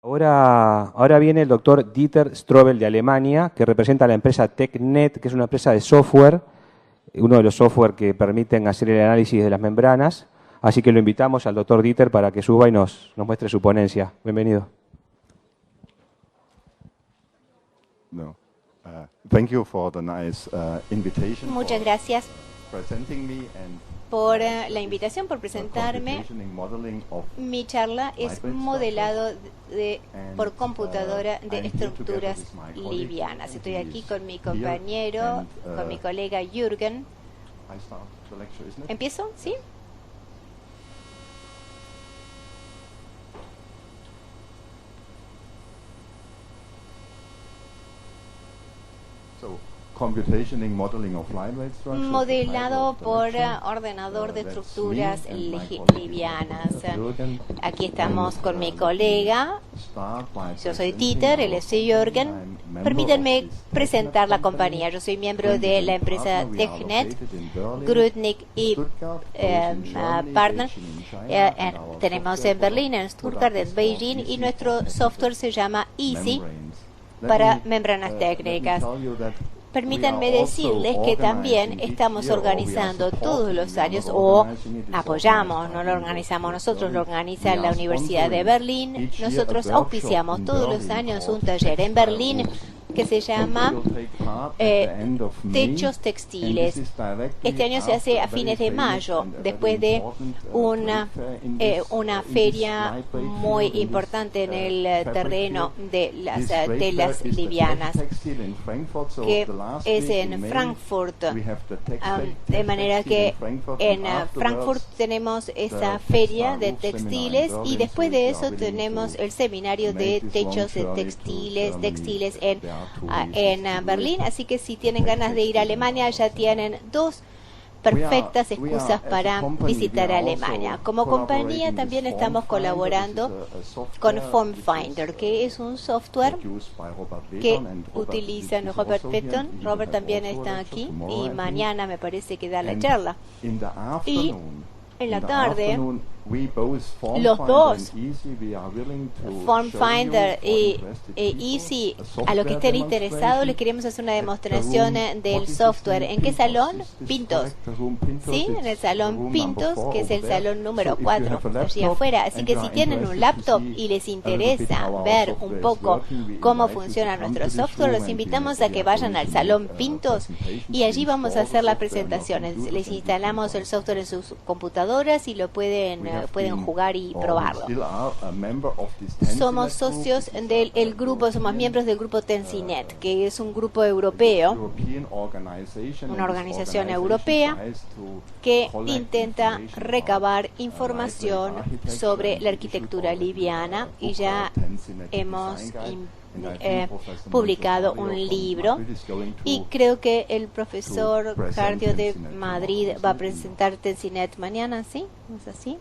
Ahora viene el doctor Dieter Strobel de Alemania, que representa a la empresa TechNet, que es una empresa de software, uno de los software que permiten hacer el análisis de las membranas. Así que lo invitamos al doctor Dieter para que suba y nos muestre su ponencia. Bienvenido. No. Thank you for the nice invitation. Muchas gracias Presenting me and por la invitación, por presentarme. Mi charla es modelado por computadora de estructuras livianas. Estoy aquí con mi compañero, con mi colega Jürgen. ¿Empiezo? ¿Sí? Modelado por ordenador de estructuras livianas. Aquí estamos con mi colega. Yo soy Dieter, él es Jürgen. Permítanme presentar la compañía. Yo soy miembro de la empresa TechNet, Grudnik y Partner. Tenemos en Berlín, en Stuttgart, en Beijing, y nuestro software se llama EASY para membranas técnicas. Permítanme decirles que también estamos organizando todos los años, o apoyamos, no lo organizamos nosotros, lo organiza la Universidad de Berlín. Nosotros auspiciamos todos los años un taller en Berlín que se llama Techos Textiles. Este año se hace a fines de mayo, después de una feria muy importante en el terreno de las telas livianas, que es en Frankfurt. De manera que en Frankfurt tenemos esa feria de textiles, y después de eso tenemos el seminario de techos de textiles en Berlín. Así que si tienen ganas de ir a Alemania, ya tienen dos perfectas excusas para visitar Alemania. Como compañía también estamos colaborando con FormFinder, que es un software que utilizan Robert Petton. Robert también está aquí y mañana me parece que da la charla. Y en la tarde, los dos, FormFinder y EASY, a los que estén interesados, les queremos hacer una demostración del software. ¿En qué salón? Pintos. ¿Sí? En el salón Pintos, que es el salón número 4, allí afuera. Así que si tienen un laptop y les interesa ver un poco cómo funciona nuestro software, los invitamos a que vayan al salón Pintos y allí vamos a hacer las presentaciones. Les instalamos el software en sus computadoras y lo pueden jugar y probarlo. Somos socios del grupo, somos miembros del grupo Tensinet, que es un grupo europeo, una organización europea que intenta recabar información sobre la arquitectura liviana, y ya hemos publicado un libro, y creo que el profesor Cardio de Madrid va a presentar Tensinet mañana, ¿sí? ¿No es así?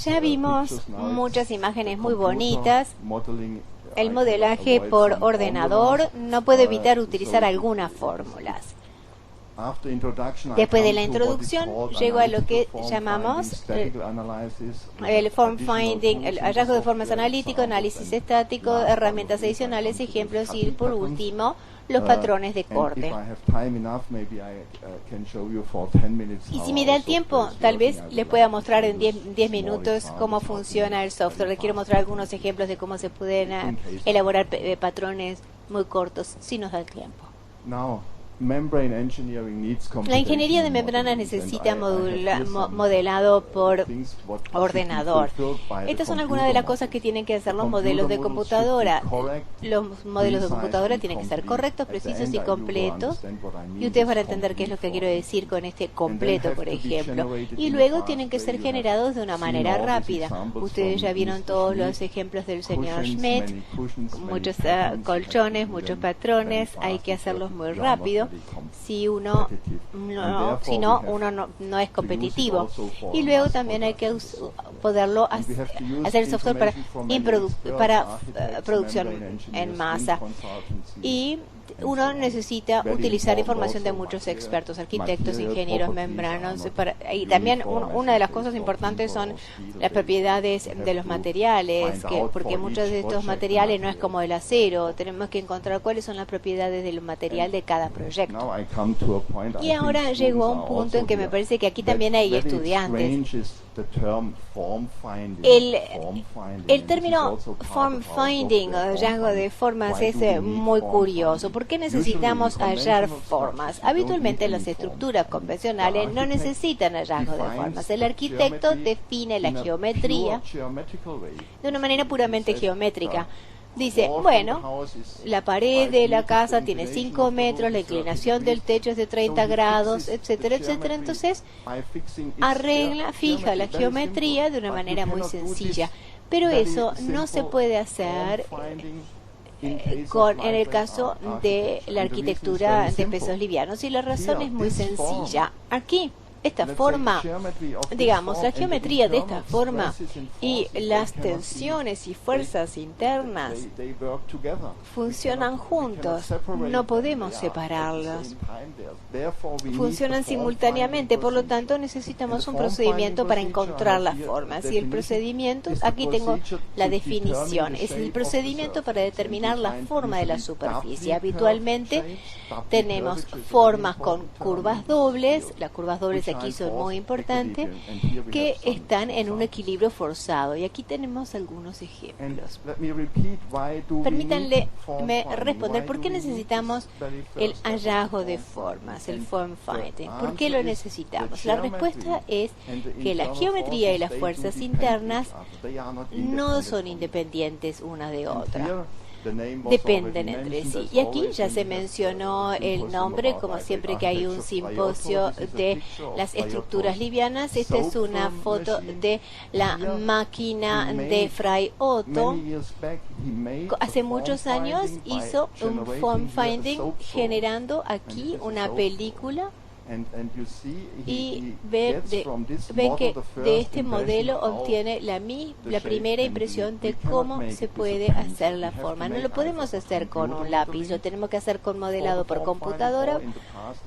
Ya vimos muchas imágenes muy bonitas. El modelaje por ordenador no puede evitar utilizar algunas fórmulas. Después de la introducción, llego a lo que llamamos el form finding, el hallazgo de formas analítico, análisis estático, herramientas adicionales, ejemplos, y por último, los patrones de corte. Y si me da el tiempo, tal vez les pueda mostrar en 10 minutos cómo funciona el software. Les quiero mostrar algunos ejemplos de cómo se pueden elaborar patrones muy cortos, si nos da el tiempo. La ingeniería de membranas necesita modelado por ordenador. Estas son algunas de las cosas que tienen que hacer los modelos de computadora. Los modelos de computadora tienen que ser correctos, precisos y completos. Y ustedes van a entender qué es lo que quiero decir con este completo, por ejemplo. Y luego tienen que ser generados de una manera rápida. Ustedes ya vieron todos los ejemplos del señor Schmidt. Muchos colchones, muchos patrones. Hay que hacerlos muy rápido. Si no, uno no es competitivo. Y luego también hay que poderlo hacer el software para producción en masa. Y uno necesita utilizar información de muchos expertos, arquitectos, ingenieros, membranos. Y también una de las cosas importantes son las propiedades de los materiales, porque muchos de estos materiales no es como el acero. Tenemos que encontrar cuáles son las propiedades del material de cada proyecto. Y ahora llegó a un punto en que me parece que aquí también hay estudiantes. El término form finding o hallazgo de formas es muy curioso. ¿Por qué necesitamos hallar formas? Habitualmente las estructuras convencionales no necesitan hallazgo de formas. El arquitecto define la geometría de una manera puramente geométrica. Dice, bueno, la pared de la casa tiene 5 metros, la inclinación del techo es de 30 grados, etcétera, etcétera. Entonces, fija la geometría de una manera muy sencilla. Pero eso no se puede hacer en el caso de la arquitectura de pesos livianos. Y la razón es muy sencilla. Aquí, esta forma, digamos, la geometría de esta forma y las tensiones y fuerzas internas funcionan juntos, no podemos separarlos, funcionan simultáneamente, por lo tanto necesitamos un procedimiento para encontrar las formas. Y el procedimiento, aquí tengo la definición, es el procedimiento para determinar la forma de la superficie. Habitualmente tenemos formas con curvas dobles, las curvas dobles aquí son muy importantes, que están en un equilibrio forzado. Y aquí tenemos algunos ejemplos. Permítanme responder, ¿por qué necesitamos el hallazgo de formas, el form finding? ¿Por qué lo necesitamos? La respuesta es que la geometría y las fuerzas internas no son independientes una de otra. Dependen entre sí. Y aquí ya se mencionó el nombre, como siempre que hay un simposio de las estructuras livianas. Esta es una foto de la máquina de Fray Otto. Hace muchos años hizo un form finding generando aquí una película. Y ven que de este modelo obtiene la primera impresión de cómo se puede hacer la forma. No lo podemos hacer con un lápiz, lo tenemos que hacer con modelado por computadora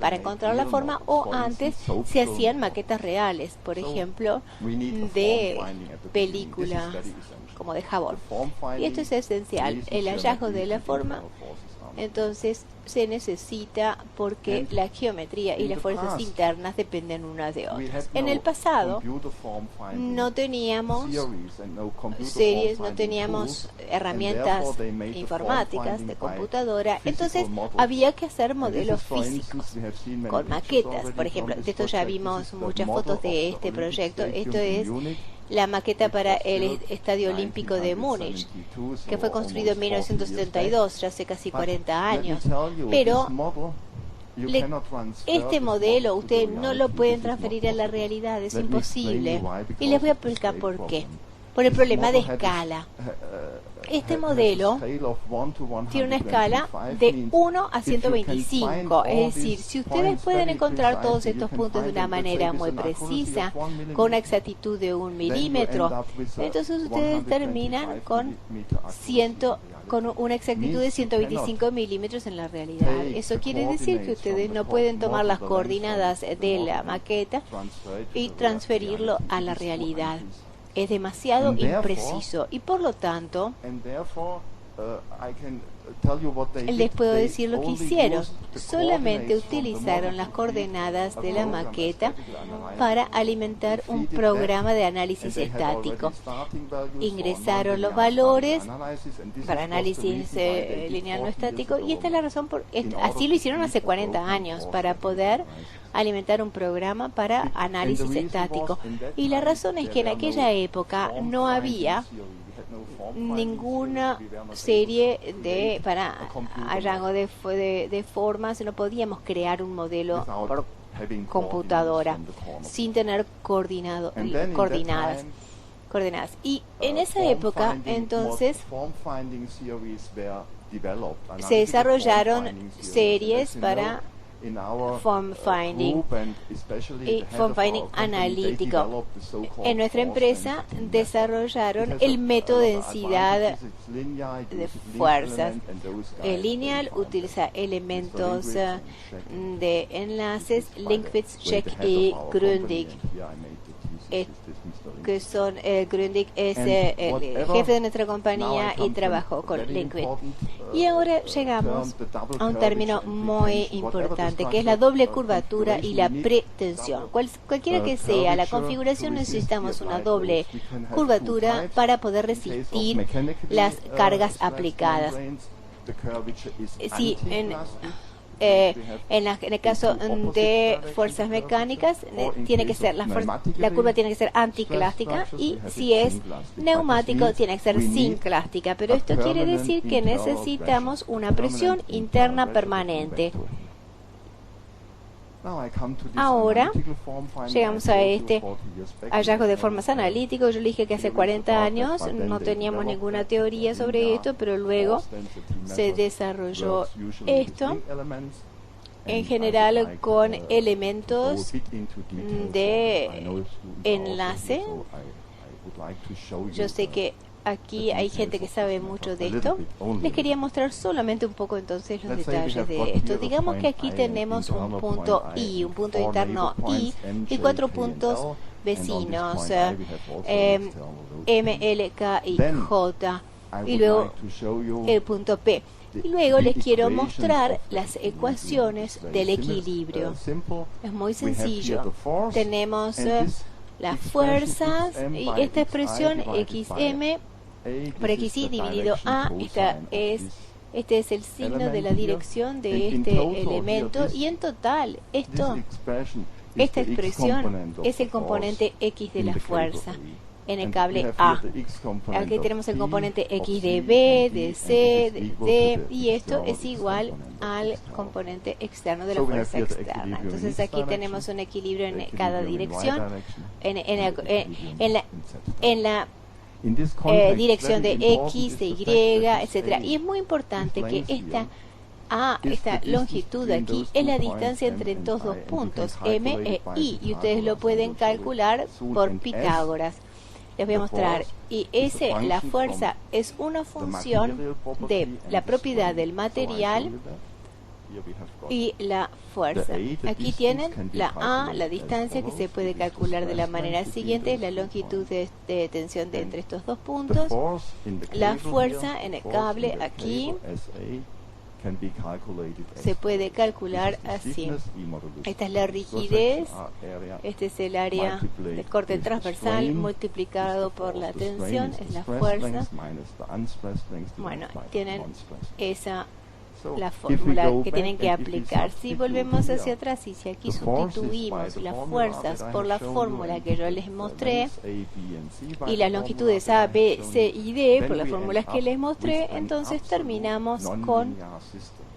para encontrar la forma, o antes se hacían maquetas reales, por ejemplo, de películas como de jabón. Y esto es esencial, el hallazgo de la forma. Entonces se necesita porque la geometría y las fuerzas internas dependen unas de otras. En el pasado no teníamos series, no teníamos herramientas informáticas de computadora, entonces había que hacer modelos físicos con maquetas. Por ejemplo, de esto ya vimos muchas fotos de este proyecto. Esto es la maqueta para el Estadio Olímpico de Múnich, que fue construido en 1972, ya hace casi 40 años. Pero este modelo ustedes no lo pueden transferir a la realidad, es imposible. Y les voy a explicar por qué. Por el problema de escala. Este modelo tiene una escala de 1 a 125, es decir, si ustedes pueden encontrar todos estos puntos de una manera muy precisa, con una exactitud de 1 milímetro, entonces ustedes terminan con una exactitud de 125 milímetros en la realidad. Eso quiere decir que ustedes no pueden tomar las coordenadas de la maqueta y transferirlo a la realidad. Es demasiado impreciso y por lo tanto les puedo decir lo que hicieron. Solamente utilizaron las coordenadas de la maqueta para alimentar un programa de análisis estático. Ingresaron los valores para análisis lineal no estático, y esta es la razón así lo hicieron hace 40 años, para poder alimentar un programa para análisis estático. Y la razón es que en aquella época no había ninguna serie para hallazgo de formas, no podíamos crear un modelo por computadora sin tener coordenadas. Y en esa época, entonces, se desarrollaron series para form finding y form finding analítico. En nuestra empresa desarrollaron el método de densidad de fuerzas. El lineal utiliza elementos de enlaces, Linkwitz, Check y Grundig. Que son, Grundig es el jefe de nuestra compañía y trabajó con Linkwitz. Y ahora llegamos a un término muy importante, que es la doble curvatura y la pretensión. Cualquiera que sea la configuración, necesitamos una doble curvatura para poder resistir las cargas aplicadas. Si en el caso de fuerzas mecánicas, tiene que ser la curva tiene que ser anticlástica, y si es neumático tiene que ser sinclástica. Pero esto quiere decir que necesitamos una presión interna permanente. Ahora llegamos a este hallazgo de formas analíticos. Yo le dije que hace 40 años no teníamos ninguna teoría sobre esto, pero luego se desarrolló esto, en general con elementos de enlace. Yo sé que aquí hay gente que sabe mucho de esto. Les quería mostrar solamente un poco entonces los detalles de esto. Digamos que aquí tenemos un punto I, un punto interno I y 4 puntos vecinos, M, L, K y J, y luego el punto P. Y luego les quiero mostrar las ecuaciones del equilibrio. Es muy sencillo. Tenemos las fuerzas y esta expresión XM por XY dividido A. Este es el signo de la dirección de este elemento, y en total esta expresión es el componente X de la fuerza en el cable A. Aquí tenemos el componente X de B, de C, de D, y esto es igual al componente externo de la fuerza externa. Entonces aquí tenemos un equilibrio en cada dirección, en la dirección de X, de Y, etcétera. Y es muy importante que esta longitud aquí es la distancia entre estos dos puntos, M e I, y ustedes lo pueden calcular por Pitágoras. Les voy a mostrar. Y la fuerza es una función de la propiedad del material y la fuerza. Aquí tienen la A, la distancia, que se puede calcular de la manera siguiente: es la longitud de tensión de entre estos dos puntos. La fuerza en el cable aquí se puede calcular así. Esta es la rigidez, este es el área de corte transversal multiplicado por la tensión, es la fuerza. Bueno, tienen la fórmula que tienen que aplicar. Si volvemos hacia atrás y si aquí sustituimos las fuerzas por la fórmula que yo les mostré y las longitudes A, B, C y D por las fórmulas que les mostré, entonces terminamos con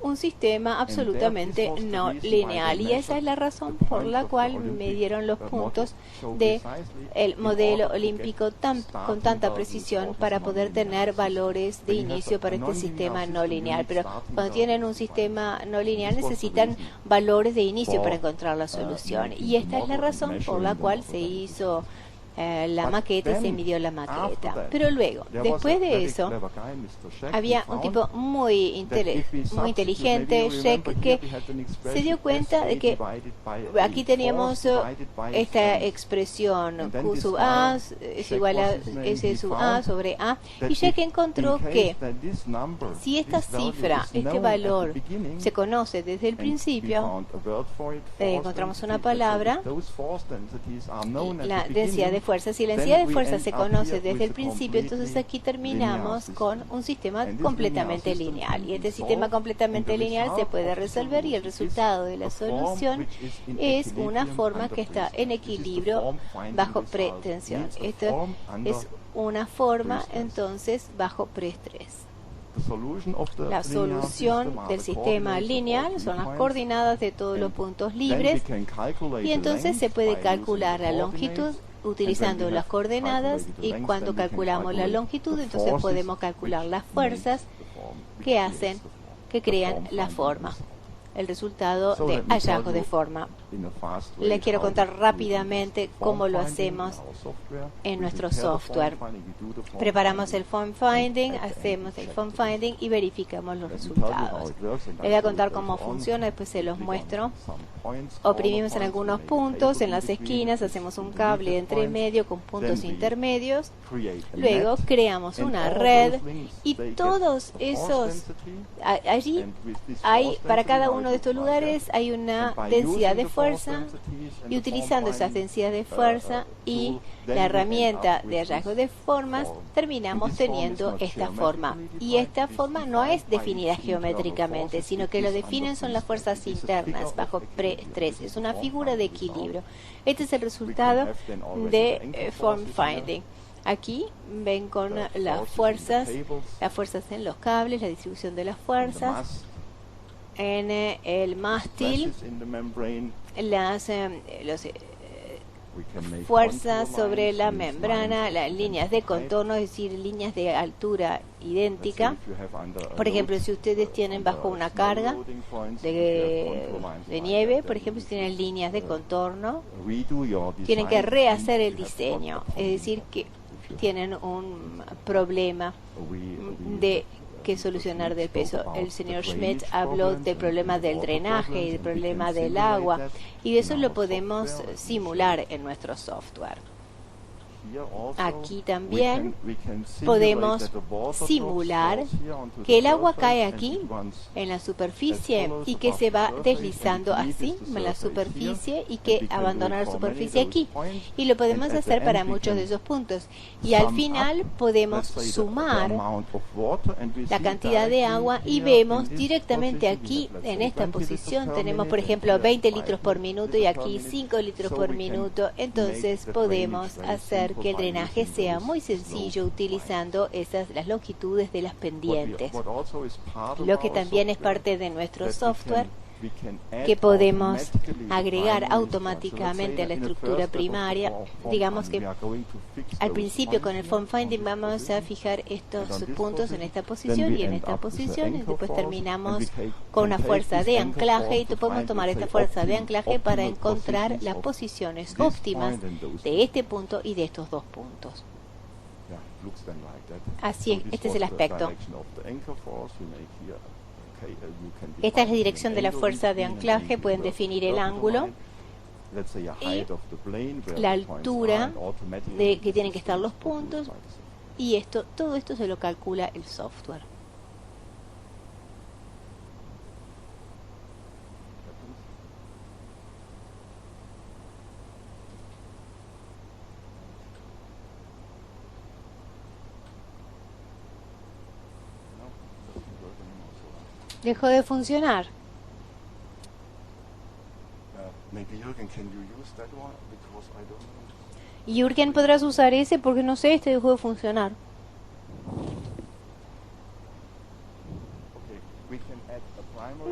un sistema absolutamente no lineal, y esa es la razón por la cual me dieron los puntos del modelo olímpico con tanta precisión para poder tener valores de inicio para este sistema no lineal. Pero cuando tienen un sistema no lineal necesitan valores de inicio para encontrar la solución, y esta es la razón por la cual se hizo la maqueta y se midió la maqueta. Pero luego, después de eso, había un tipo muy inteligente, Sheck, que se dio cuenta de que aquí teníamos esta expresión Q sub A es igual a S sub A sobre A, y Sheck encontró que si esta cifra, este valor, se conoce desde el principio, encontramos una palabra, la densidad de fuerza. Si la densidad de fuerza se conoce desde el principio, entonces aquí terminamos con un sistema completamente lineal, y este sistema completamente lineal se puede resolver, y el resultado de la solución es una forma que está en equilibrio bajo pretensión. Esto es una forma entonces bajo preestrés. La solución del sistema lineal son las coordenadas de todos los puntos libres, y entonces se puede calcular la longitud utilizando las coordenadas, y cuando calculamos la longitud, entonces podemos calcular las fuerzas que crean la forma. el resultado de hallazgo de forma. Les quiero contar rápidamente cómo lo hacemos en nuestro software. Preparamos el form finding, hacemos el form finding y verificamos los resultados. Les voy a contar cómo funciona, después se los muestro. Oprimimos en algunos puntos, en las esquinas, hacemos un cable entre medio con puntos intermedios. Luego creamos una red y todos esos, allí hay, para cada uno de estos lugares hay una densidad de fuerza, y utilizando esas densidades de fuerza y la herramienta de hallazgo de formas, terminamos teniendo esta forma. Y esta forma no es definida geométricamente, sino que lo definen son las fuerzas internas bajo preestrés. Es una figura de equilibrio. Este es el resultado de form finding. Aquí ven con las fuerzas en los cables, la distribución de las fuerzas, en el mástil, las fuerzas sobre la membrana, las líneas de contorno, es decir, líneas de altura idéntica. Por ejemplo, si ustedes tienen bajo una carga de nieve, por ejemplo, si tienen líneas de contorno, tienen que rehacer el diseño, es decir, que tienen un problema de que solucionar del peso. El señor Schmidt habló del problema del drenaje y del problema del agua, y eso lo podemos simular en nuestro software. Aquí también podemos simular que el agua cae aquí en la superficie y que se va deslizando así en la superficie y que abandona la superficie aquí. Y lo podemos hacer para muchos de esos puntos. Y al final podemos sumar la cantidad de agua y vemos directamente aquí en esta posición. Tenemos, por ejemplo, 20 litros por minuto y aquí 5 litros por minuto. Entonces podemos hacer que el drenaje sea muy sencillo utilizando las longitudes de las pendientes. Lo que también es parte de nuestro software, que podemos agregar automáticamente a la estructura primaria. Digamos que al principio con el form finding vamos a fijar estos puntos en esta posición y en esta posición, y después terminamos con una fuerza de anclaje, y podemos tomar esta fuerza de anclaje para encontrar las posiciones óptimas de este punto y de estos dos puntos. Así es, este es el aspecto. Esta es la dirección de la fuerza de anclaje. Pueden definir el ángulo y la altura de que tienen que estar los puntos, y todo esto se lo calcula el software. Dejó de funcionar. Jürgen, ¿podrás usar ese? Porque no sé, este dejó de funcionar.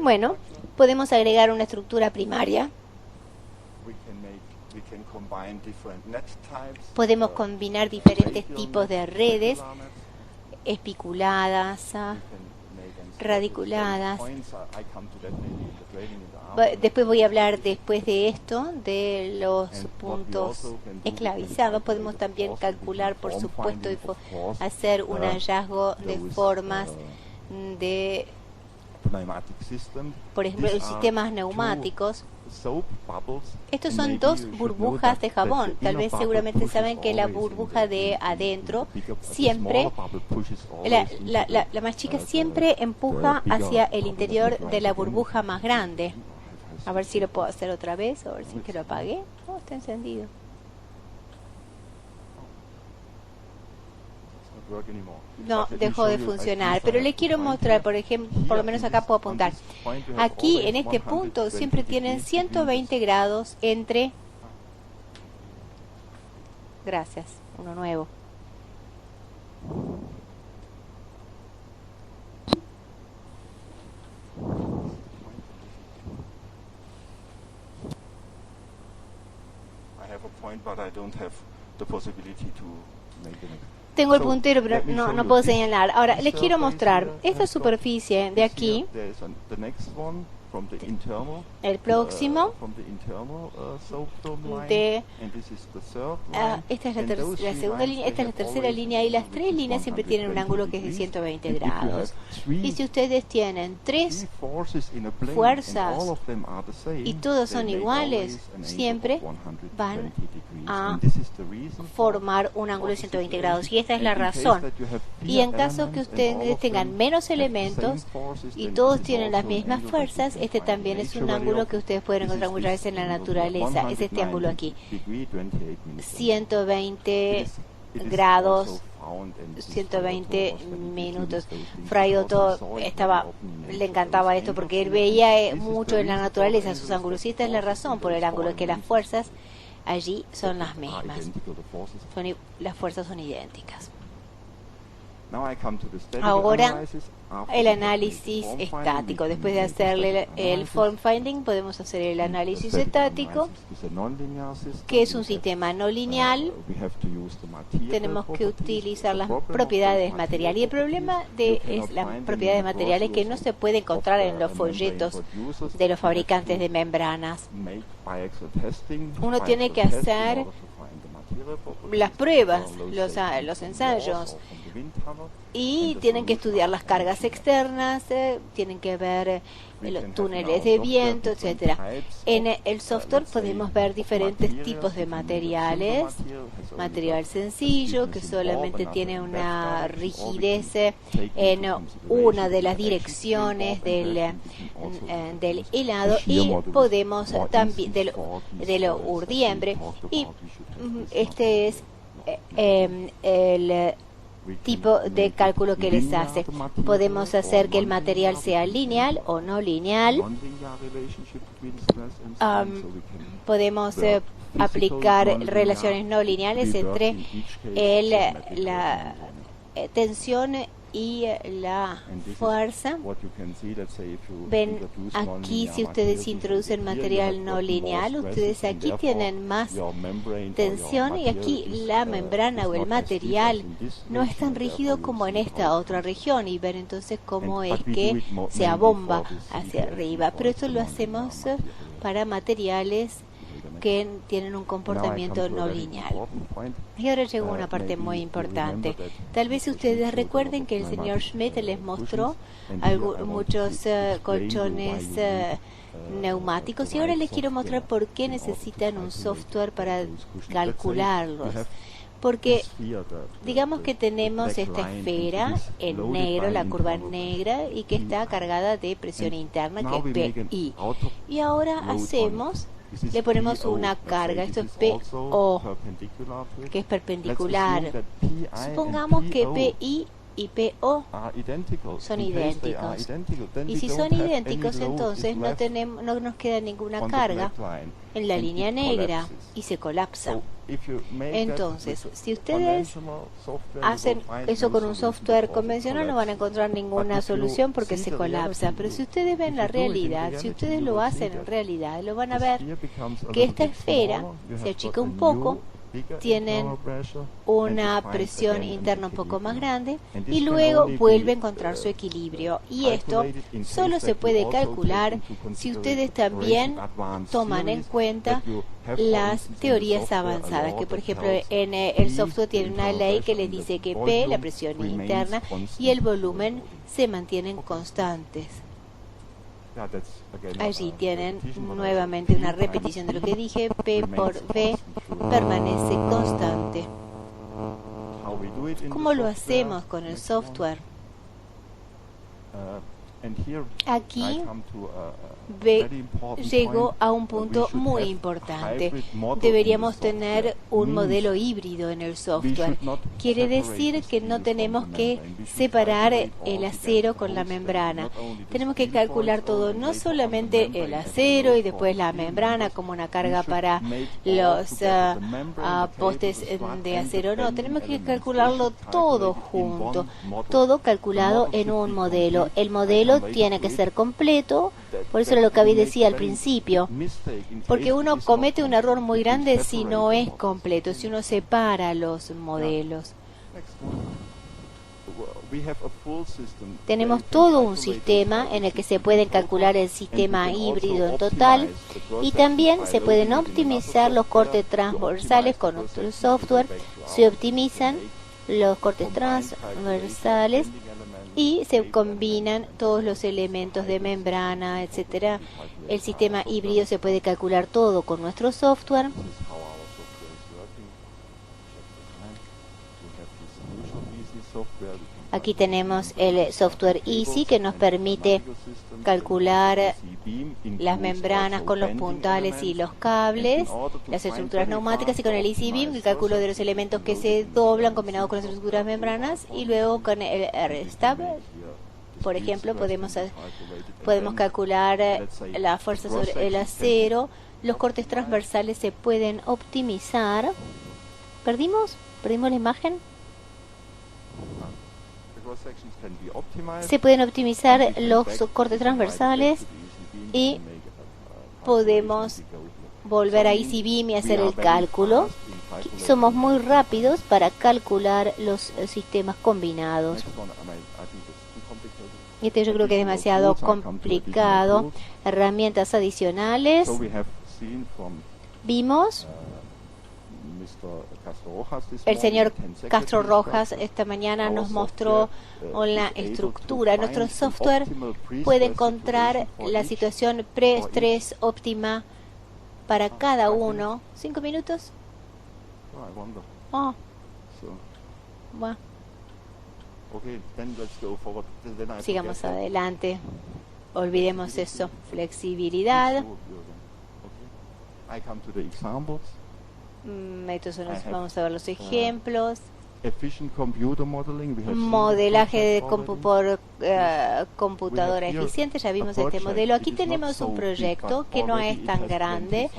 Bueno, podemos agregar una estructura primaria. Podemos combinar diferentes tipos de redes, espiculadas, radiculadas. Después voy a hablar después de esto de los puntos esclavizados. Podemos también calcular, por supuesto, y hacer un hallazgo de formas de, por ejemplo, los sistemas neumáticos. Estos son dos burbujas de jabón. Tal vez seguramente saben que la burbuja de adentro siempre, la más chica siempre empuja hacia el interior de la burbuja más grande. A ver si lo puedo hacer otra vez, a ver si que lo apagué. Oh, está encendido. No, dejó de funcionar, pero le quiero mostrar, por ejemplo, por lo menos acá puedo apuntar. Aquí, en este punto, siempre tienen 120 grados entre... Gracias, uno nuevo. Tengo el puntero, pero no puedo señalar. Ahora, les quiero mostrar esta superficie de aquí. El próximo de esta es la segunda línea, esta es la tercera línea, y las tres líneas siempre tienen un ángulo que es de 120 grados. Y si ustedes tienen tres fuerzas y todos son iguales, siempre van a formar un ángulo de 120 grados. Y esta es la razón. Y en caso que ustedes tengan menos elementos y todos tienen las mismas fuerzas, este también es un ángulo que ustedes pueden encontrar muchas veces en la naturaleza. Es este ángulo aquí. 120 grados, 120 minutos. Fray Otto le encantaba esto porque él veía mucho en la naturaleza sus ángulos. Y esta es la razón por el ángulo, que las fuerzas allí son las mismas. Las fuerzas son idénticas. Ahora, el análisis estático. Después de hacerle el form finding, podemos hacer el análisis estático, que es un sistema no lineal. Tenemos que utilizar las propiedades materiales. Y el problema de las propiedades materiales que no se puede encontrar en los folletos de los fabricantes de membranas. Uno tiene que hacer las pruebas, los ensayos, y tienen que estudiar las cargas externas, tienen que ver los túneles de viento, etcétera. En el software podemos ver diferentes tipos de materiales. Material sencillo, que solamente tiene una rigidez en una de las direcciones del helado, y podemos también del urdiembre, y este es el tipo de cálculo que les hace. Podemos hacer que el material sea lineal o no lineal. Podemos aplicar relaciones no lineales entre la tensión y la fuerza. Ven aquí, si ustedes introducen material no lineal, ustedes aquí tienen más tensión, y aquí la membrana o el material no es tan rígido como en esta otra región, y ven entonces cómo es que se abomba hacia arriba. Pero esto lo hacemos para materiales que tienen un comportamiento no lineal. Y ahora llegó una parte muy importante. Tal vez ustedes recuerden que el señor Schmidt les mostró muchos colchones neumáticos, y ahora les quiero mostrar por qué necesitan un software para calcularlos. Porque digamos que tenemos esta esfera en negro, la curva negra, y que está cargada de presión interna, que es PI. Y ahora le ponemos una carga, esto es PO, que es perpendicular. Supongamos que PI y PO son idénticos. Y si son idénticos, entonces no nos queda ninguna carga en la línea negra y se colapsa. Entonces, si ustedes hacen eso con un software convencional, no van a encontrar ninguna solución porque se colapsa. Pero si ustedes ven la realidad, si ustedes lo hacen en realidad, lo van a ver que esta esfera se achica un poco, tienen una presión interna un poco más grande, y luego vuelve a encontrar su equilibrio. Y esto solo se puede calcular si ustedes también toman en cuenta las teorías avanzadas, que por ejemplo en el software tiene una ley que les dice que P, la presión interna, y el volumen se mantienen constantes. Allí tienen nuevamente una repetición de lo que dije. P por V permanece constante. ¿Cómo lo hacemos con el software? Aquí llego a un punto muy importante. Deberíamos tener un modelo híbrido en el software. Quiere decir que no tenemos que separar el acero con la membrana. Tenemos que calcular todo, no solamente el acero y después la membrana como una carga para los postes de acero. No, tenemos que calcularlo todo junto, todo calculado en un modelo. El modelo tiene que ser completo, por eso era lo que decía al principio, porque uno comete un error muy grande si no es completo, si uno separa los modelos. Tenemos todo un sistema en el que se puede calcular el sistema híbrido en total y también se pueden optimizar los cortes transversales con otro software. Se optimizan los cortes transversales y se combinan todos los elementos de membrana, etcétera. El sistema híbrido se puede calcular todo con nuestro software. Aquí tenemos el software Easy que nos permite calcular las membranas con los puntales y los cables, las estructuras neumáticas, y con el Easy Beam el cálculo de los elementos que se doblan combinados con las estructuras membranas, y luego con el R-Stab, por ejemplo, podemos calcular la fuerza sobre el acero. Los cortes transversales se pueden optimizar. ¿Perdimos la imagen? Se pueden optimizar los cortes transversales y podemos volver a Easy Beam y hacer el cálculo. Somos muy rápidos para calcular los sistemas combinados. Este yo creo que es demasiado complicado. Herramientas adicionales. Vimos el señor Castro Rojas esta mañana nos mostró la estructura. Nuestro software puede encontrar la situación pre-estrés óptima para cada uno. 5 minutos. Oh. Bueno. Sigamos adelante. Olvidemos eso. Flexibilidad. Vamos a ver los ejemplos. Modelaje por computadora eficiente. Ya vimos este modelo. Aquí tenemos un proyecto que no es tan grande,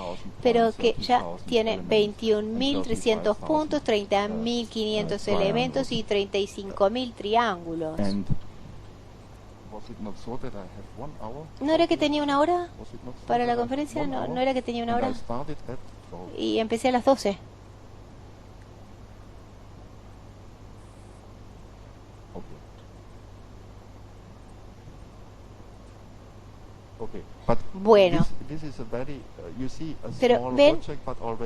pero que ya tiene 21.300 puntos, 30.500 elementos y 35.000 triángulos. ¿No era que tenía una hora para la conferencia? ¿No era que tenía una hora? Y empecé a las 12. Bueno, pero ven,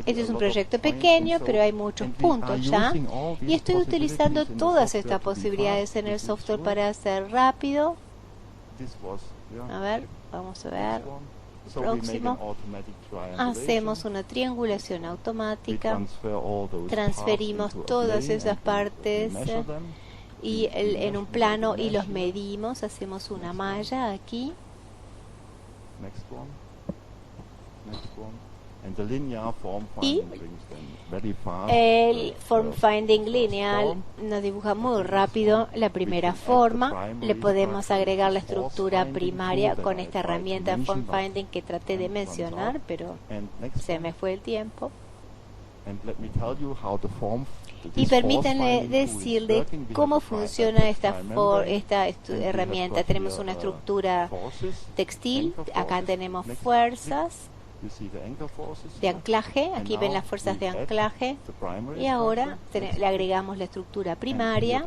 este es un proyecto pequeño, pero hay muchos puntos ya, y estoy utilizando todas estas posibilidades en el software para hacer rápido. A ver, vamos a ver. Próximo. Hacemos una triangulación automática. Transferimos todas esas partes y en un plano y los medimos. Hacemos una malla aquí. Y el form finding lineal nos dibuja muy rápido la primera forma. Le podemos agregar la estructura primaria con esta herramienta form finding que traté de mencionar, pero se me fue el tiempo. Y permítanme decirle cómo funciona esta herramienta. Tenemos una estructura textil, acá tenemos fuerzas de anclaje, aquí ven las fuerzas de anclaje, y ahora le agregamos la estructura primaria,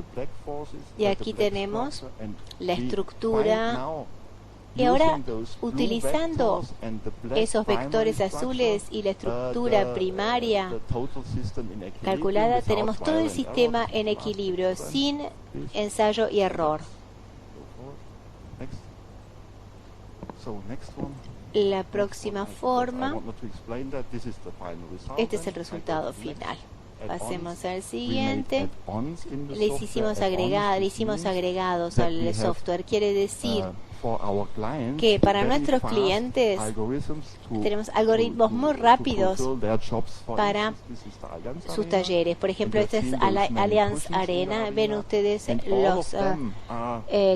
y aquí tenemos la estructura. Y ahora, utilizando esos vectores azules y la estructura primaria calculada, tenemos todo el sistema en equilibrio, sin ensayo y error. La próxima forma, este es el resultado final. Pasemos al siguiente. Le hicimos agregados al software. Quiere decir que para nuestros clientes tenemos algoritmos muy rápidos para sus talleres. Por ejemplo, este es Allianz Arena. Ven ustedes los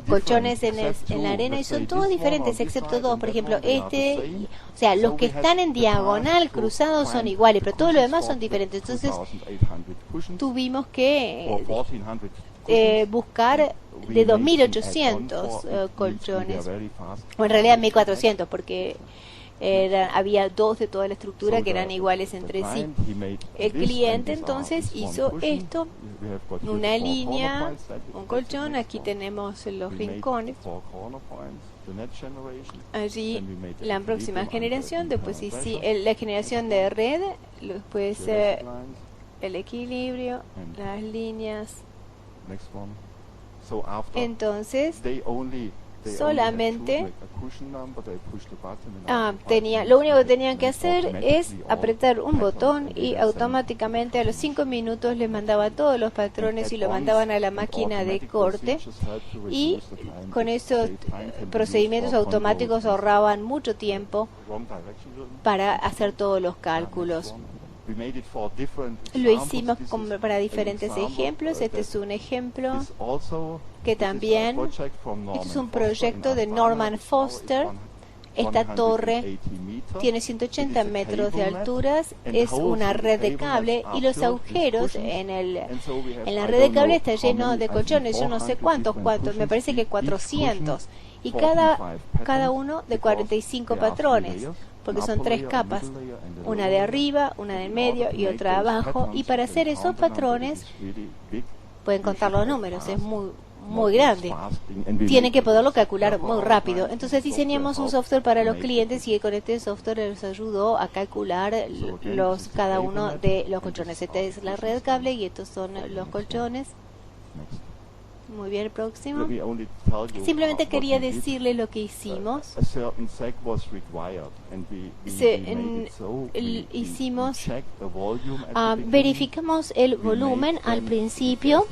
colchones en la arena y son todos diferentes excepto dos. Por ejemplo, o sea, los que están en diagonal cruzados son iguales, pero todo lo demás son diferentes. Entonces tuvimos que buscar de 2.800 colchones, o en realidad 1.400, porque había dos de toda la estructura que eran iguales entre sí. El cliente entonces hizo esto, una línea, un colchón, aquí tenemos los rincones, allí la próxima generación, después la generación de red, después el equilibrio, las líneas. Entonces solamente lo único que tenían que hacer es apretar un botón y automáticamente a los 5 minutos les mandaba todos los patrones y lo mandaban a la máquina de corte, y con esos procedimientos automáticos ahorraban mucho tiempo para hacer todos los cálculos. Lo hicimos para diferentes ejemplos. Este es un ejemplo que también es un proyecto de Norman Foster. Esta torre tiene 180 metros de altura, es una red de cable, y los agujeros en la red de cable está lleno de colchones. Yo no sé cuántos, me parece que 400, y cada uno de 45 patrones, porque son 3 capas, una de arriba, una del medio y otra de abajo, y para hacer esos patrones pueden contar los números, es muy grande, tienen que poderlo calcular muy rápido. Entonces diseñamos un software para los clientes, y con este software les ayudó a calcular cada uno de los colchones. Esta es la red cable y estos son los colchones. Muy bien, el próximo. Simplemente quería decirle lo que hicimos. Verificamos el volumen al principio.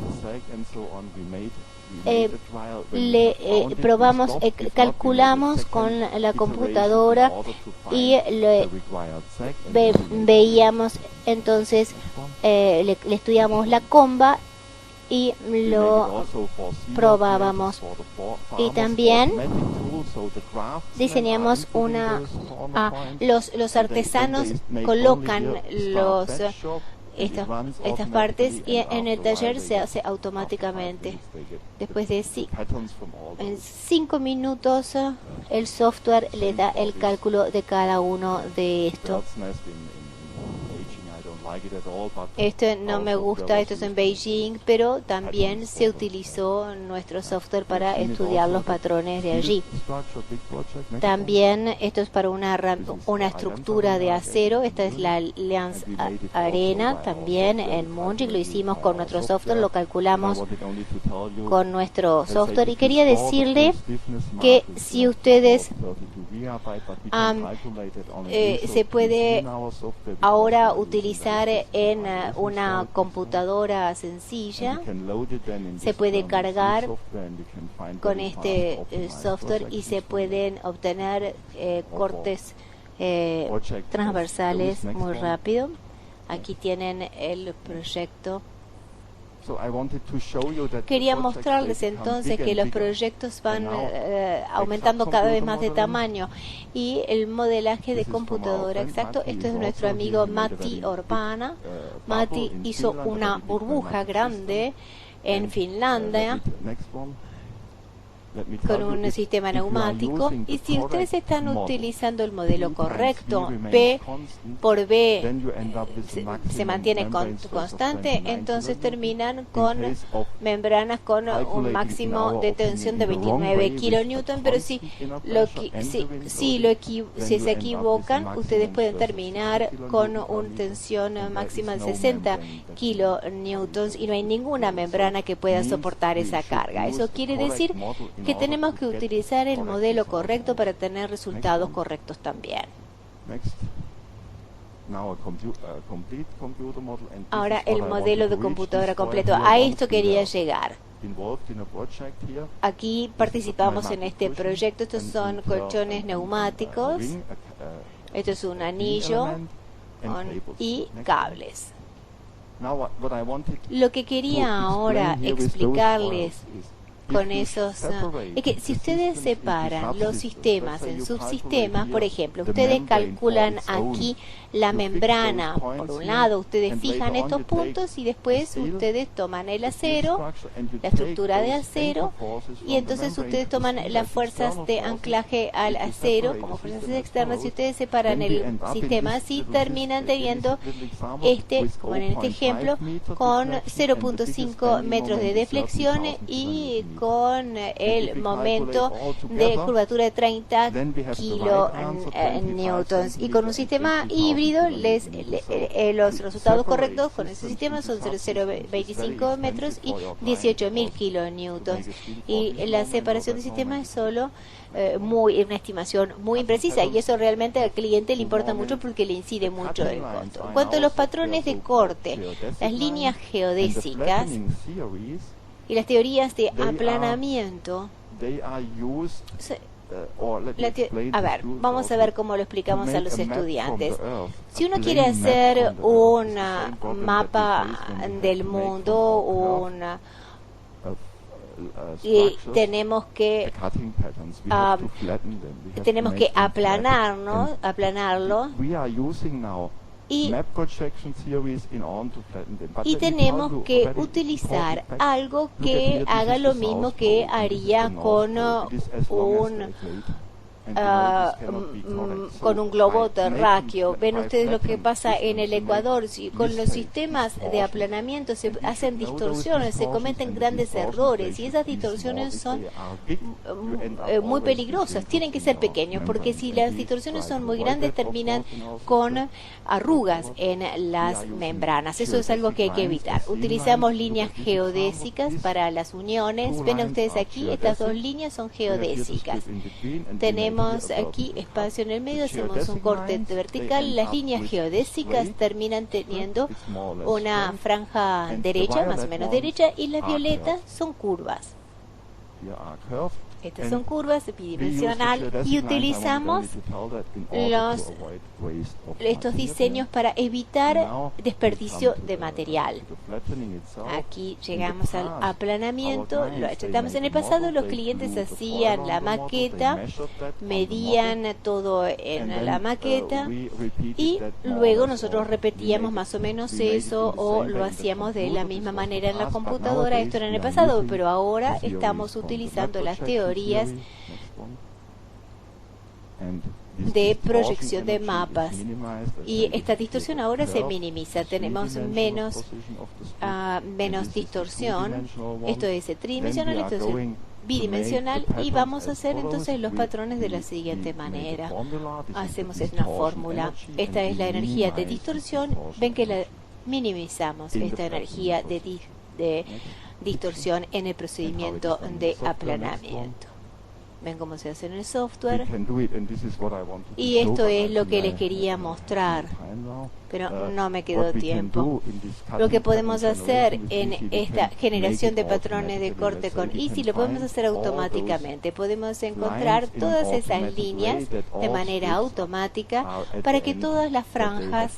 Probamos, calculamos con la computadora y veíamos, entonces le estudiamos la comba y lo probábamos, y también diseñamos los artesanos colocan estas partes, y en el taller se hace automáticamente. Después de en 5 minutos el software le da el cálculo de cada uno de estos. Esto no me gusta, esto es en Beijing, pero también se utilizó nuestro software para estudiar los patrones de allí. También esto es para una estructura de acero. Esta es la Allianz Arena, también en Munich. Lo hicimos con nuestro software, lo calculamos con nuestro software. Y quería decirle que si ustedes se puede ahora utilizar en una computadora sencilla, se puede cargar con este software y se pueden obtener cortes transversales muy rápido. Aquí tienen el proyecto. Quería mostrarles entonces que los proyectos van aumentando cada vez más de tamaño, y el modelaje de computadora exacto. Esto es nuestro amigo Matti Orpana. Matti hizo una burbuja grande en Finlandia con un sistema neumático, y si ustedes están utilizando el modelo correcto, P por B se mantiene constante, entonces terminan con membranas con un máximo de tensión de 29 kilonewton, pero si se equivocan, ustedes pueden terminar con una tensión máxima de 60 kilonewtons, y no hay ninguna membrana que pueda soportar esa carga. Eso quiere decir que tenemos que utilizar el modelo correcto para tener resultados correctos también. Ahora el modelo de computadora completo. A esto quería llegar. Aquí participamos en este proyecto. Estos son colchones neumáticos. Esto es un anillo y cables. Lo que quería ahora explicarles con esos... es que si ustedes separan los sistemas en subsistemas, por ejemplo, ustedes calculan aquí la membrana, por un lado ustedes fijan estos puntos y después ustedes toman el acero, la estructura de acero, y entonces ustedes toman las fuerzas de anclaje al acero como fuerzas externas, y ustedes separan el sistema así, terminan teniendo como en este ejemplo, con 0.5 metros de deflexión y con el momento de curvatura de 30 kilonewtons. Y con un sistema híbrido, los resultados correctos con ese sistema son 0.025 metros y 18.000 kilonewtons. Y la separación de sistemas es solo una estimación muy imprecisa, y eso realmente al cliente le importa mucho porque le incide mucho el costo. En cuanto a los patrones de corte, las líneas geodésicas y las teorías de aplanamiento, vamos a ver cómo lo explicamos a los estudiantes. Si uno quiere hacer un mapa del mundo, y tenemos que aplanarlo, y tenemos que utilizar algo que haga lo mismo que haría con un globo terráqueo. Ven ustedes lo que pasa en el Ecuador. Con los sistemas de aplanamiento se hacen distorsiones, se cometen grandes errores, y esas distorsiones son muy peligrosas. Tienen que ser pequeños, porque si las distorsiones son muy grandes terminan con arrugas en las membranas. Eso es algo que hay que evitar. Utilizamos líneas geodésicas para las uniones. Ven ustedes aquí, estas dos líneas son geodésicas. Tenemos aquí espacio en el medio, hacemos un corte vertical. Las líneas geodésicas terminan teniendo una franja derecha, más o menos derecha, y las violetas son curvas. Estas son curvas bidimensional, y utilizamos estos diseños para evitar desperdicio de material. Aquí llegamos al aplanamiento, lo achetamos. En el pasado los clientes hacían la maqueta, medían todo en la maqueta, y luego nosotros repetíamos más o menos eso, o lo hacíamos de la misma manera en la computadora. Esto era en el pasado, pero ahora estamos utilizando las teorías de proyección de mapas, y esta distorsión ahora se minimiza. Tenemos menos distorsión. Esto es tridimensional, esto es bidimensional, y vamos a hacer entonces los patrones de la siguiente manera. Hacemos una fórmula. Esta es la energía de distorsión. Ven que la minimizamos, esta energía de distorsión en el procedimiento de aplanamiento. Ven cómo se hace en el software, y esto es lo que les quería mostrar, pero no me quedó tiempo. Lo que podemos hacer en esta generación de patrones de corte con Easy lo podemos hacer automáticamente. Podemos encontrar todas esas líneas de manera automática para que todas las franjas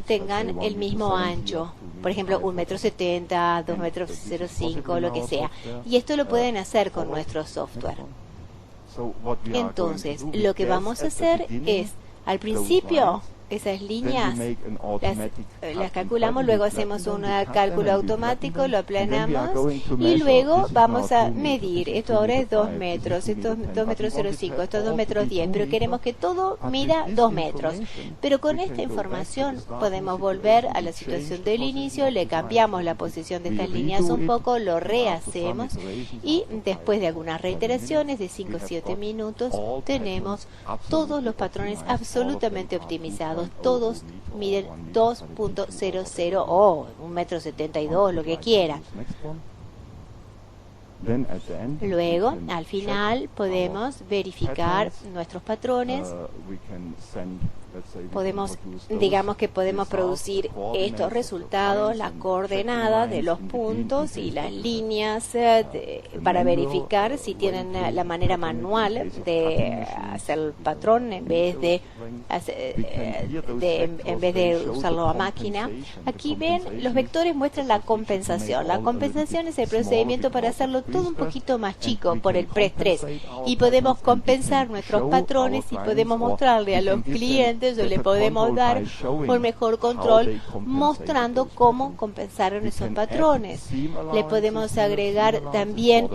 tengan el mismo ancho. Por ejemplo, 1,70 m, 2,05 m, lo que sea. Y esto lo pueden hacer con nuestro software. Entonces, lo que vamos a hacer es, al principio, esas líneas las calculamos, luego hacemos un cálculo automático, lo aplanamos, y luego vamos a medir. Esto ahora es 2 metros, esto es 2,05 metros, esto es 2,10 metros, pero queremos que todo mida 2 metros. Pero con esta información podemos volver a la situación del inicio, le cambiamos la posición de estas líneas un poco, lo rehacemos, y después de algunas reiteraciones de 5 o 7 minutos tenemos todos los patrones absolutamente optimizados. Todos miden 2.00 o 1,72 m, lo que quieran. Luego, al final, podemos verificar nuestros patrones. Digamos que podemos producir estos resultados, las coordenadas de los puntos y las líneas para verificar si tienen la manera manual de hacer el patrón en vez de usarlo a máquina. Aquí ven, los vectores muestran la compensación. La compensación es el procedimiento para hacerlo todo un poquito más chico por el preestrés y podemos compensar nuestros patrones y podemos mostrarle a los clientes o le podemos dar un mejor control mostrando cómo compensaron esos patrones. Le podemos agregar también,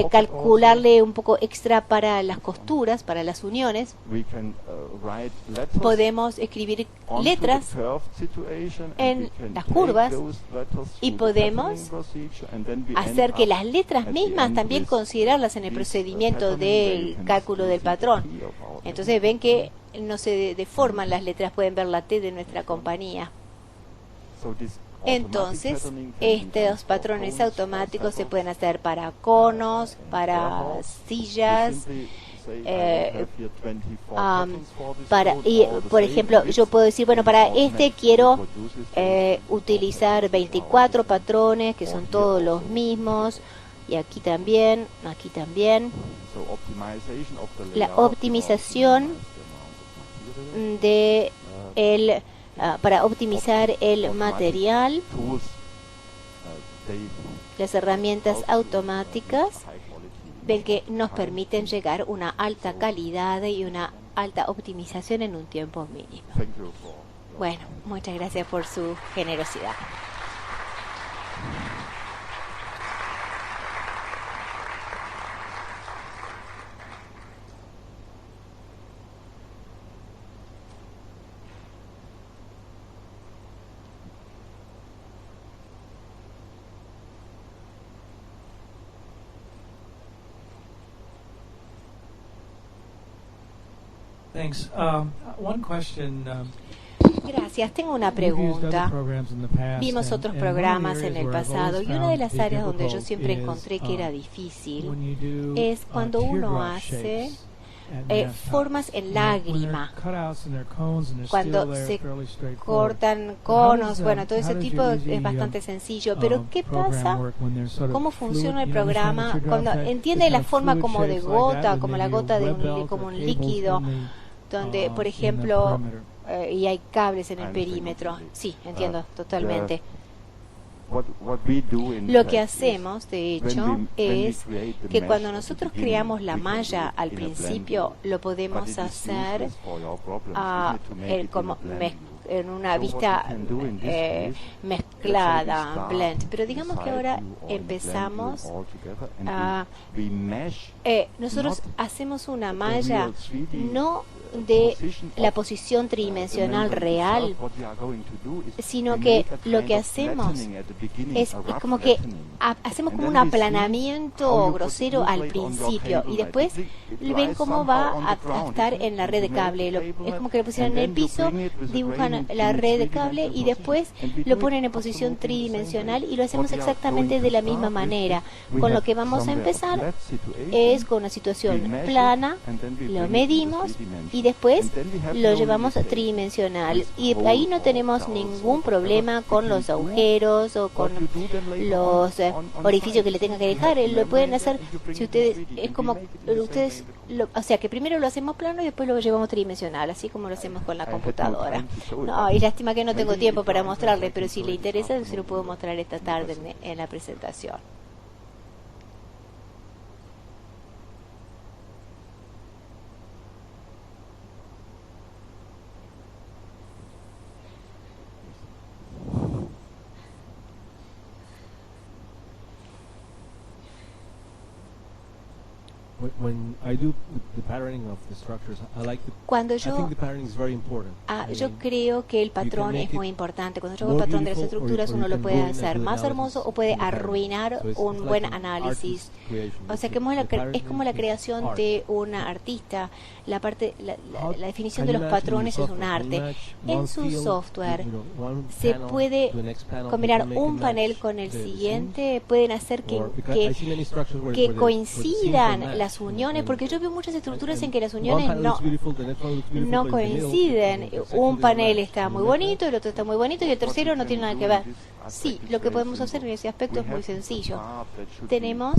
calcularle un poco extra para las costuras, para las uniones. Podemos escribir letras en las curvas y podemos hacer que las letras mismas también considerarlas en el procedimiento del cálculo del patrón. Entonces ven que no se deforman las letras, pueden ver la T de nuestra compañía. Entonces, estos patrones automáticos se pueden hacer para conos, para sillas, por ejemplo, yo puedo decir, bueno, para este quiero utilizar 24 patrones que son todos los mismos, y aquí también, la optimización de para optimizar el material, las herramientas automáticas ven que nos permiten llegar a una alta calidad y una alta optimización en un tiempo mínimo. Bueno, muchas gracias por su generosidad. Thanks. One question. Gracias. Tengo una pregunta. Vimos otros programas en el pasado y una de las áreas donde yo siempre encontré que era difícil es cuando uno hace formas en lágrima, cuando se cortan conos, bueno, todo ese tipo es bastante sencillo, pero ¿qué pasa? ¿Cómo funciona el programa cuando entiende la forma como de gota, como la gota de como un líquido, donde, por ejemplo, y hay cables en el perímetro? Sí, entiendo totalmente. Lo que hacemos, de hecho, es que cuando nosotros creamos la malla al principio, lo podemos hacer como en una vista mezclada, blend. Pero digamos que ahora empezamos a... nosotros hacemos una malla no de la posición tridimensional real, sino que lo que hacemos es como que hacemos como un aplanamiento grosero al principio y después ven cómo va a estar en la red de cable. Es como que lo pusieran en el piso, dibujan la red de cable y después lo ponen en posición tridimensional y lo hacemos exactamente de la misma manera. Con lo que vamos a empezar es con una situación plana, lo medimos y después lo llevamos a tridimensional y ahí no tenemos ningún problema con los agujeros o con los orificios que le tengan que dejar. Lo pueden hacer si ustedes, es como ustedes, o sea que primero lo hacemos plano y después lo llevamos tridimensional, así como lo hacemos con la computadora. No, y lástima que no tengo tiempo para mostrarle, pero si le interesa se lo puedo mostrar esta tarde en la presentación. Cuando yo creo que el patrón es muy importante. Cuando yo hago el patrón de las estructuras, uno lo puede hacer más hermoso o puede arruinar un buen análisis. O sea que es como la creación de un artista. La definición de los patrones es un arte. En su software se puede combinar un panel con el siguiente, pueden hacer que coincidan las uniones, porque yo veo muchas estructuras en que las uniones no coinciden. Un panel está muy bonito, el otro está muy bonito y el tercero no tiene nada que ver. Sí, lo que podemos hacer en ese aspecto es muy sencillo. Tenemos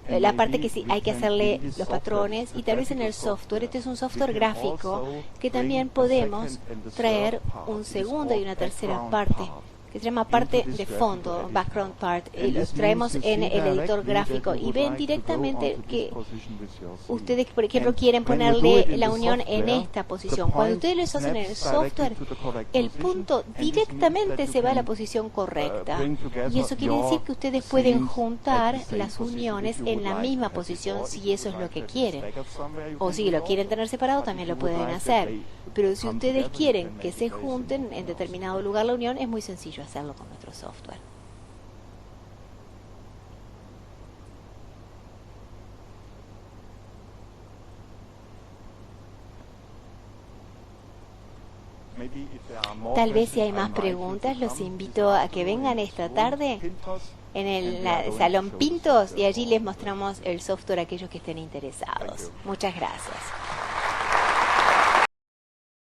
la parte que sí hay que hacerle los patrones y tal vez en el software, este es un software gráfico que también podemos traer un segundo y una tercera parte que se llama parte de fondo, background part, y los traemos en el editor gráfico y ven directamente que ustedes, por ejemplo, quieren ponerle la unión en esta posición. Cuando ustedes lo hacen en el software, el punto directamente se va a la posición correcta, y eso quiere decir que ustedes pueden juntar las uniones en la misma posición si eso es lo que quieren, o si lo quieren tener separado también lo pueden hacer, pero si ustedes quieren que se junten en determinado lugar la unión, es muy sencillo hacerlo con nuestro software. Tal vez si hay más preguntas, los invito a que vengan esta tarde en el Salón Pintos y allí les mostramos el software a aquellos que estén interesados. Muchas gracias.